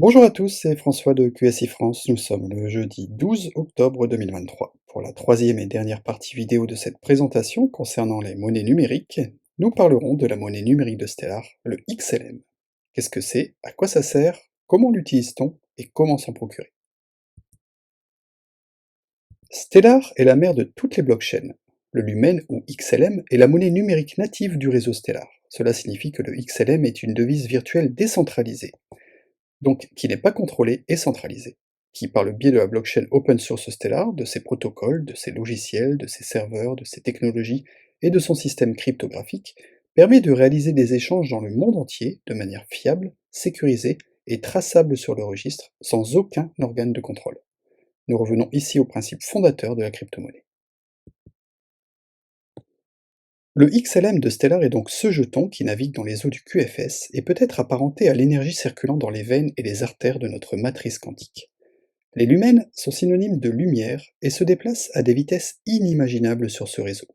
Bonjour à tous, c'est François de QSI France. Nous sommes le jeudi 12 octobre 2023. Pour la troisième et dernière partie vidéo de cette présentation concernant les monnaies numériques, nous parlerons de la monnaie numérique de Stellar, le XLM. Qu'est-ce que c'est? À quoi ça sert? Comment l'utilise-t-on? Et comment s'en procurer? Stellar est la mère de toutes les blockchains. Le Lumen ou XLM est la monnaie numérique native du réseau Stellar. Cela signifie que le XLM est une devise virtuelle décentralisée, donc qui n'est pas contrôlé et centralisé, qui par le biais de la blockchain open source Stellar, de ses protocoles, de ses logiciels, de ses serveurs, de ses technologies et de son système cryptographique, permet de réaliser des échanges dans le monde entier de manière fiable, sécurisée et traçable sur le registre, sans aucun organe de contrôle. Nous revenons ici au principe fondateur de la crypto-monnaie. Le XLM de Stellar est donc ce jeton qui navigue dans les eaux du QFS et peut être apparenté à l'énergie circulant dans les veines et les artères de notre matrice quantique. Les lumens sont synonymes de lumière et se déplacent à des vitesses inimaginables sur ce réseau.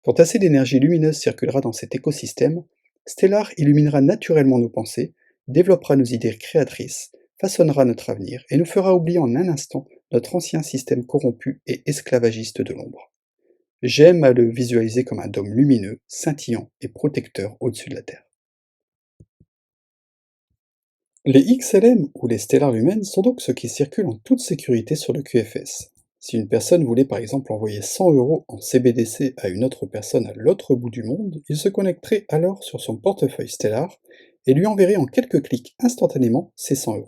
Quand assez d'énergie lumineuse circulera dans cet écosystème, Stellar illuminera naturellement nos pensées, développera nos idées créatrices, façonnera notre avenir et nous fera oublier en un instant notre ancien système corrompu et esclavagiste de l'ombre. J'aime à le visualiser comme un dôme lumineux, scintillant et protecteur au-dessus de la Terre. Les XLM ou les Stellar Lumens sont donc ceux qui circulent en toute sécurité sur le QFS. Si une personne voulait par exemple envoyer 100 € en CBDC à une autre personne à l'autre bout du monde, il se connecterait alors sur son portefeuille Stellar et lui enverrait en quelques clics instantanément ces 100 €.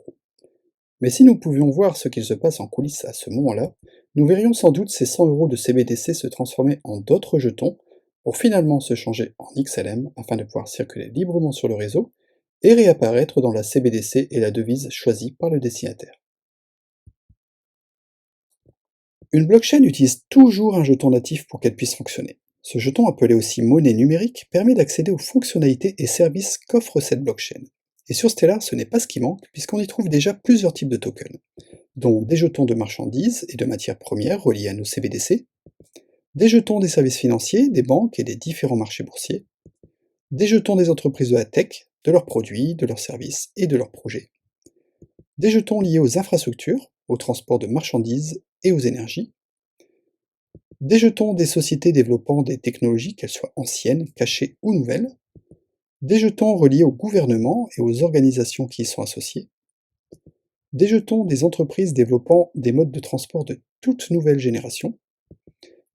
Mais si nous pouvions voir ce qu'il se passe en coulisses à ce moment-là, nous verrions sans doute ces 100 € de CBDC se transformer en d'autres jetons pour finalement se changer en XLM afin de pouvoir circuler librement sur le réseau et réapparaître dans la CBDC et la devise choisie par le destinataire. Une blockchain utilise toujours un jeton natif pour qu'elle puisse fonctionner. Ce jeton, appelé aussi monnaie numérique, permet d'accéder aux fonctionnalités et services qu'offre cette blockchain. Et sur Stellar, ce n'est pas ce qui manque, puisqu'on y trouve déjà plusieurs types de tokens, dont des jetons de marchandises et de matières premières reliés à nos CBDC, des jetons des services financiers, des banques et des différents marchés boursiers, des jetons des entreprises de la tech, de leurs produits, de leurs services et de leurs projets, des jetons liés aux infrastructures, au transport de marchandises et aux énergies, des jetons des sociétés développant des technologies, qu'elles soient anciennes, cachées ou nouvelles, des jetons reliés au gouvernement et aux organisations qui y sont associées, des jetons des entreprises développant des modes de transport de toute nouvelle génération,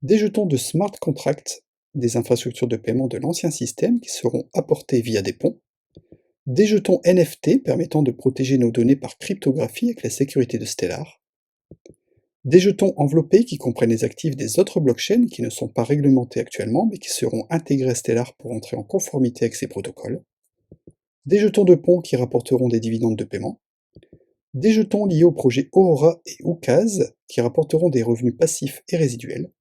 des jetons de smart contracts, des infrastructures de paiement de l'ancien système qui seront apportés via des ponts, des jetons NFT permettant de protéger nos données par cryptographie avec la sécurité de Stellar, des jetons enveloppés qui comprennent les actifs des autres blockchains qui ne sont pas réglementés actuellement mais qui seront intégrés à Stellar pour entrer en conformité avec ces protocoles, des jetons de pont qui rapporteront des dividendes de paiement, des jetons liés au projet Aurora et Oukaz qui rapporteront des revenus passifs et résiduels,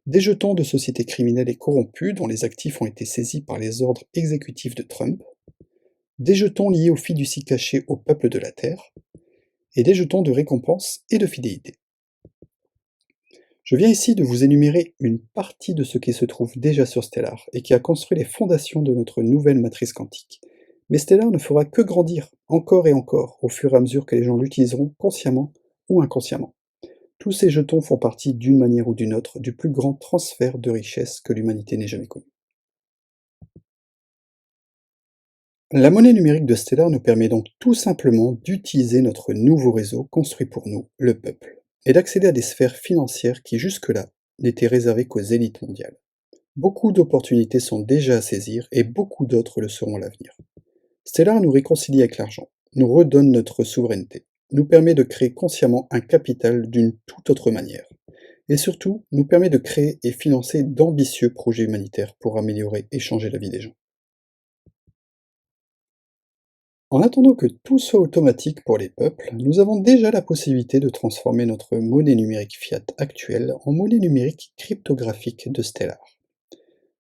des jetons de sociétés criminelles et corrompues dont les actifs ont été saisis par les ordres exécutifs de Trump, des jetons liés aux fiducies cachées au peuple de la Terre, et des jetons de récompense et de fidélité. Je viens ici de vous énumérer une partie de ce qui se trouve déjà sur Stellar et qui a construit les fondations de notre nouvelle matrice quantique. Mais Stellar ne fera que grandir, encore et encore, au fur et à mesure que les gens l'utiliseront consciemment ou inconsciemment. Tous ces jetons font partie, d'une manière ou d'une autre, du plus grand transfert de richesse que l'humanité n'ait jamais connu. La monnaie numérique de Stellar nous permet donc tout simplement d'utiliser notre nouveau réseau construit pour nous, le peuple, et d'accéder à des sphères financières qui jusque-là n'étaient réservées qu'aux élites mondiales. Beaucoup d'opportunités sont déjà à saisir et beaucoup d'autres le seront à l'avenir. Stellar nous réconcilie avec l'argent, nous redonne notre souveraineté, nous permet de créer consciemment un capital d'une toute autre manière, et surtout nous permet de créer et financer d'ambitieux projets humanitaires pour améliorer et changer la vie des gens. En attendant que tout soit automatique pour les peuples, nous avons déjà la possibilité de transformer notre monnaie numérique fiat actuelle en monnaie numérique cryptographique de Stellar.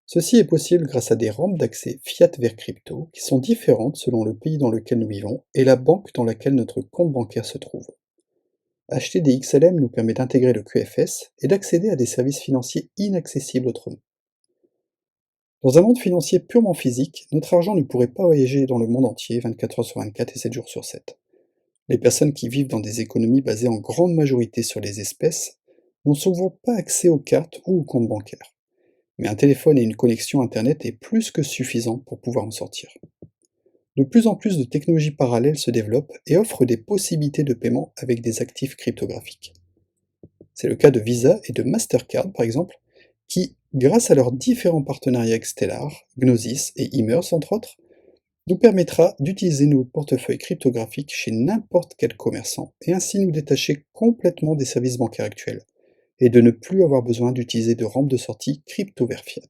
Ceci est possible grâce à des rampes d'accès fiat vers crypto qui sont différentes selon le pays dans lequel nous vivons et la banque dans laquelle notre compte bancaire se trouve. Acheter des XLM nous permet d'intégrer le QFS et d'accéder à des services financiers inaccessibles autrement. Dans un monde financier purement physique, notre argent ne pourrait pas voyager dans le monde entier 24 heures sur 24 et 7 jours sur 7. Les personnes qui vivent dans des économies basées en grande majorité sur les espèces n'ont souvent pas accès aux cartes ou aux comptes bancaires. Mais un téléphone et une connexion Internet est plus que suffisant pour pouvoir en sortir. De plus en plus de technologies parallèles se développent et offrent des possibilités de paiement avec des actifs cryptographiques. C'est le cas de Visa et de Mastercard par exemple, qui, grâce à leurs différents partenariats avec Stellar, Gnosis et Immers entre autres, nous permettra d'utiliser nos portefeuilles cryptographiques chez n'importe quel commerçant et ainsi nous détacher complètement des services bancaires actuels et de ne plus avoir besoin d'utiliser de rampe de sortie crypto vers fiat.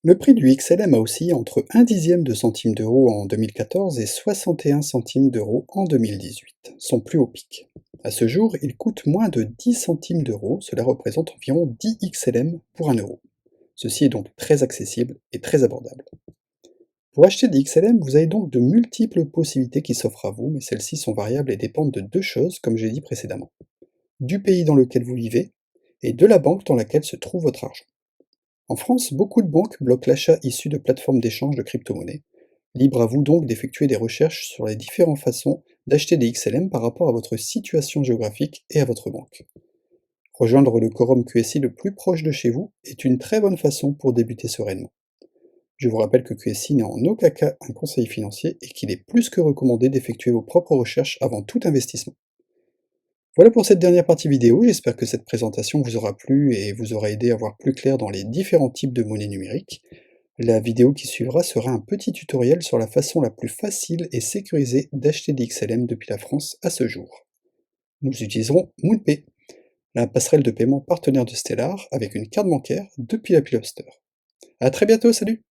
Le prix du XLM a oscillé entre 1 dixième de centime d'euro en 2014 et 61 centimes d'euros en 2018, son plus haut pic. À ce jour, il coûte moins de 10 centimes d'euros, cela représente environ 10 XLM pour 1 euro. Ceci est donc très accessible et très abordable. Pour acheter des XLM, vous avez donc de multiples possibilités qui s'offrent à vous, mais celles-ci sont variables et dépendent de deux choses, comme j'ai dit précédemment. Du pays dans lequel vous vivez et de la banque dans laquelle se trouve votre argent. En France, beaucoup de banques bloquent l'achat issu de plateformes d'échange de crypto-monnaies. Libre à vous donc d'effectuer des recherches sur les différentes façons d'acheter des XLM par rapport à votre situation géographique et à votre banque. Rejoindre le quorum QSI le plus proche de chez vous est une très bonne façon pour débuter sereinement. Je vous rappelle que QSI n'est en aucun cas un conseil financier et qu'il est plus que recommandé d'effectuer vos propres recherches avant tout investissement. Voilà pour cette dernière partie vidéo, j'espère que cette présentation vous aura plu et vous aura aidé à voir plus clair dans les différents types de monnaies numériques. La vidéo qui suivra sera un petit tutoriel sur la façon la plus facile et sécurisée d'acheter des XLM depuis la France à ce jour. Nous utiliserons MoonPay, la passerelle de paiement partenaire de Stellar avec une carte bancaire depuis l'appli App Store. A très bientôt, salut!